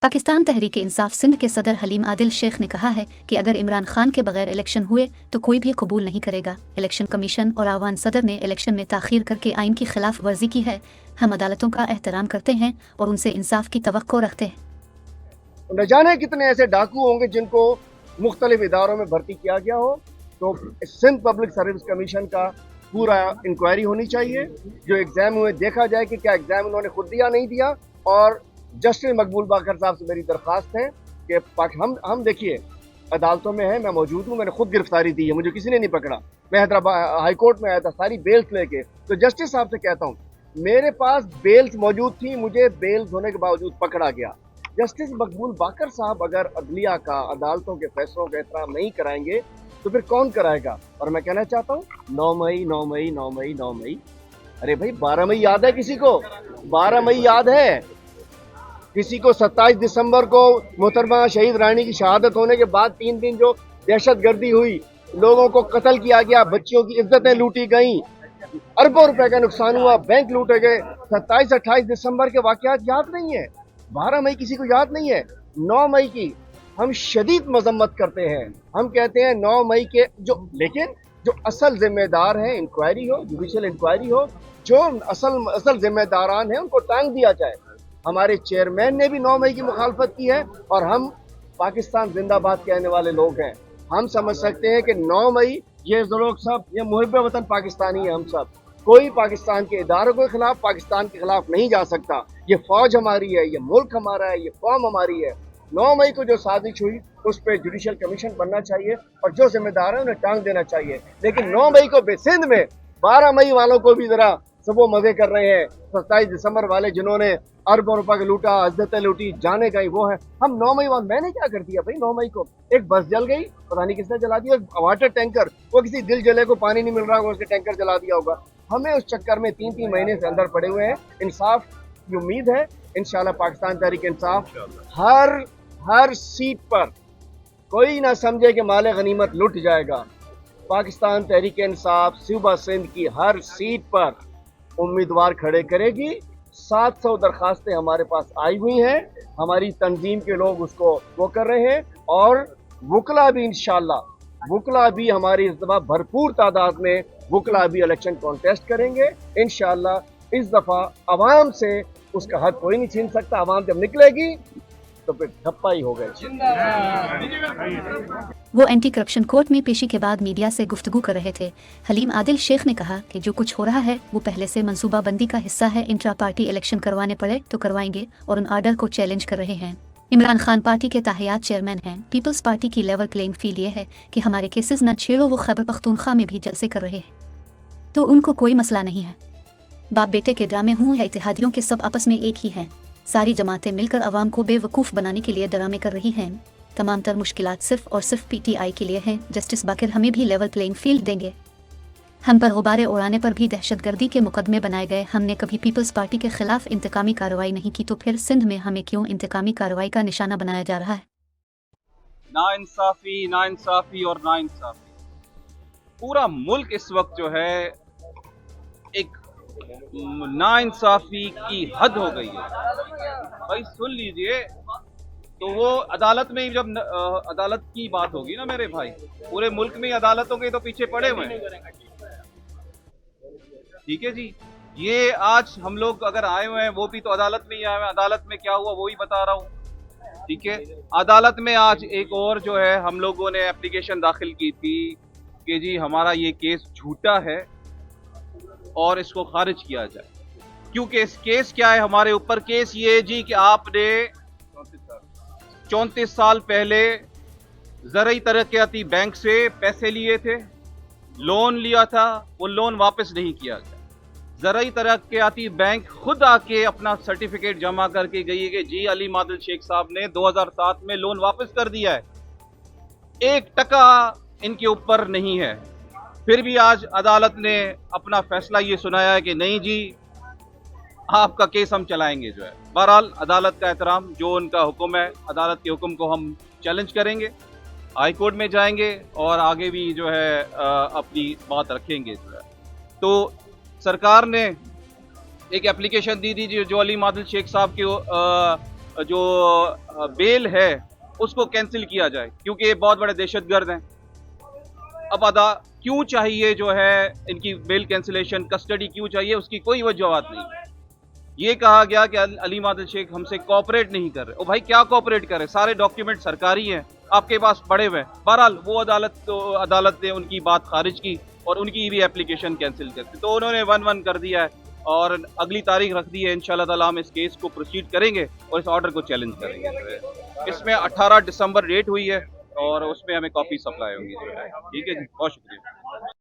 पाकिस्तान तहरीक इंसाफ सिंध के सदर हलीम आदिल शेख ने कहा है कि अगर इमरान खान के बगैर इलेक्शन हुए तो कोई भी कबूल नहीं करेगा। इलेक्शन कमीशन और आवान सदर ने इलेक्शन में ताखीर करके आइन की खिलाफ वर्जी की है। हम अदालतों का एहतराम करते हैं और उनसे इंसाफ की तवक्को रखते हैं। न जाने कितने ऐसे डाकू होंगे जिनको मुख्तलिफ इदारों में भर्ती किया गया हो, तो सिंध पब्लिक सर्विस कमीशन का पूरा इंक्वायरी होनी चाहिए। जो एग्ज़ाम हुए देखा जाए कि क्या एग्ज़ाम उन्होंने खुद दिया नहीं दिया। और जस्टिस मकबूल बाकर साहब से मेरी दरख्वास्त है कि हम देखिए अदालतों में है, मैं मौजूद हूँ, मैंने खुद गिरफ्तारी दी है, मुझे किसी ने नहीं पकड़ा। मैं हैदराबाद हाई कोर्ट में आया था सारी बेल्स लेके। तो जस्टिस साहब से कहता हूँ, मेरे पास बेल्स मौजूद थी, मुझे बेल्स होने के बावजूद पकड़ा गया। जस्टिस मकबूल बाकर साहब अगर अदलिया का, अदालतों के फैसलों का एहतराम नहीं कराएंगे तो फिर कौन कराएगा। और मैं कहना चाहता हूँ 9 मई 9 मई 9 मई 9 मई, अरे भाई 12 मई याद है किसी को? 12 मई याद है किसी को? 27 दिसंबर को मोहतरमा शहीद रानी की शहादत होने के बाद 3 दिन जो दहशतगर्दी हुई, लोगों को कत्ल किया गया, बच्चियों की इज्जतें लूटी गई, अरबों रुपए का नुकसान हुआ, बैंक लूटे गए। 27-28 दिसंबर के वाकयात याद नहीं है? 12 मई किसी को याद नहीं है? 9 मई की हम शदीद मजम्मत करते हैं। हम कहते हैं 9 मई के लेकिन जो असल जिम्मेदार हैं, इंक्वायरी हो, जुडिशियल इंक्वायरी हो, जो असल जिम्मेदारान हैं उनको टांग दिया जाए। हमारे चेयरमैन ने भी 9 मई की मुखालफत की है और हम पाकिस्तान जिंदाबाद कहने वाले लोग हैं। हम समझ सकते हैं कि 9 मई ये लोग सब, ये मुहिब वतन पाकिस्तानी है हम सब। कोई पाकिस्तान के इदारों के खिलाफ, पाकिस्तान के खिलाफ नहीं जा सकता। ये फौज हमारी है, ये मुल्क हमारा है, ये कौम हमारी है। 9 मई को जो साजिश हुई उस पर जुडिशियल कमीशन बनना चाहिए और जो जिम्मेदार है उन्हें टांग देना चाहिए। लेकिन 9 मई को सिंध में 12 मई वालों को भी जरा सब वो मजे कर रहे हैं। 27 दिसंबर वाले जिन्होंने अरबों रुपए का लूटा, इज्जतें लूटी, जाने गई, वो है। हम 9 मई वाले, मैंने क्या कर दिया भाई? 9 मई को एक बस जल गई, पता नहीं किसने जला दिया, वाटर टैंकर, वो किसी दिल जले को पानी नहीं मिल रहा होगा, उसके टैंकर जला दिया होगा। हमें उस चक्कर में 3-3 महीने से अंदर पड़े हुए हैं। इंसाफ की उम्मीद है, इंशाल्लाह पाकिस्तान तहरीक इंसाफ हर सीट पर, कोई ना समझे कि माले गनीमत लुट जाएगा। पाकिस्तान तहरीक इंसाफ सूबा सिंध की हर सीट पर उम्मीदवार खड़े करेगी। 700 दरखास्तें हमारे पास आई हुई हैं, हमारी तंजीम के लोग उसको वो कर रहे हैं। और वुकला भी इंशाल्लाह, वुकला भी हमारी इस दफा भरपूर तादाद में वुकला भी इलेक्शन कॉन्टेस्ट करेंगे इंशाल्लाह। इस दफा आवाम से उसका हक कोई नहीं छीन सकता। आवाम जब निकलेगी तो फिर ठप्पा ही हो गए। वो एंटी करप्शन कोर्ट में पेशी के बाद मीडिया से गुफ्तगू कर रहे थे। हलीम आदिल शेख ने कहा कि जो कुछ हो रहा है वो पहले से मंसूबाबंदी का हिस्सा है। इंट्रा पार्टी इलेक्शन करवाने पड़े तो करवाएंगे और उन आर्डर को चैलेंज कर रहे हैं। इमरान खान पार्टी के ताहियात चेयरमैन हैं। पीपल्स पार्टी की लेवल प्लेइंग फील्ड ये है कि हमारे केसेस न छेड़ो। वो खैबर पख्तूनख्वा में भी जलसे कर रहे हैं तो उनको कोई मसला नहीं है। बाप बेटे के ड्रामे हों या इत्तेहादियों के, सब आपस में एक ही हैं। सारी जमातें मिलकर अवाम को बेवकूफ़ बनाने के लिए ड्रामे कर रही हैं। तमाम तर मुश्किलात सिर्फ और सिर्फ PTI के लिए हैं। जस्टिस बाकर हमें भी लेवल प्लेइंग फील्ड देंगे। हम पर गुब्बारे उड़ाने पर भी दहशतगर्दी के मुकदमे बनाए गए। हमने कभी पीपल्स पार्टी के खिलाफ इंतकामी कार्रवाई नहीं की, तो फिर सिंध में हमें क्यों इंतकामी कार्रवाई का निशाना बनाया जा रहा है? नाइंसाफ़ी, नाइंसाफ़ी और नाइंसाफ़ी। पूरा मुल्क इस वक्त जो है एक नाइंसाफ़ी की हद हो गई है। भाई सुन लीजिए, तो वो अदालत में ही जब अदालत की बात होगी ना मेरे भाई, पूरे मुल्क में अदालतों के तो पीछे पड़े हुए हैं। ठीक है जी, ये आज हम लोग अगर आए हुए हैं वो भी तो अदालत में ही आए हुए हैं। अदालत में क्या हुआ वो ही बता रहा हूँ। ठीक है, अदालत में आज एक और जो है हम लोगों ने एप्लीकेशन दाखिल की थी कि जी हमारा ये केस झूठा है और इसको खारिज किया जाए। क्योंकि इस केस क्या है हमारे ऊपर? केस ये है जी कि आपने 34 साल पहले ज़राई तरक्याती बैंक से पैसे लिए थे, लोन लिया था, वो लोन वापस नहीं किया गया। ज़राई तरक्याती बैंक खुद आके अपना सर्टिफिकेट जमा करके गई है कि जी हलीम आदिल शेख साहब ने 2007 में लोन वापस कर दिया है, 1 टका इनके ऊपर नहीं है। फिर भी आज अदालत ने अपना फैसला ये सुनाया है कि नहीं जी आपका केस हम चलाएंगे जो है। बहरहाल अदालत का एहतराम, जो उनका हुक्म है, अदालत के हुक्म को हम चैलेंज करेंगे, हाई कोर्ट में जाएंगे और आगे भी जो है अपनी बात रखेंगे जो है। तो सरकार ने एक एप्लीकेशन दी थी जो हलीम आदिल शेख साहब के जो बेल है उसको कैंसिल किया जाए, क्योंकि ये बहुत बड़े दहशतगर्द हैं। अब अदा क्यों चाहिए जो है इनकी बेल कैंसिलेशन, कस्टडी क्यों चाहिए, उसकी कोई वजूहत नहीं। ये कहा गया कि अलीम आदिल शेख हमसे कोऑपरेट नहीं कर रहे। ओ भाई क्या कोऑपरेट कर रहे, सारे डॉक्यूमेंट सरकारी हैं, आपके पास पड़े हुए हैं। बहरहाल वो अदालत ने उनकी बात खारिज की और उनकी भी एप्लीकेशन कैंसिल कर दी। तो उन्होंने 1-1 कर दिया है और अगली तारीख रख दी है। इंशाल्लाह ताला हम इस केस को प्रोसीड करेंगे और इस ऑर्डर को चैलेंज करेंगे। इसमें 18 दिसंबर डेट हुई है और उसमें हमें कॉपी सप्लाई होगी। ठीक है जी, बहुत शुक्रिया।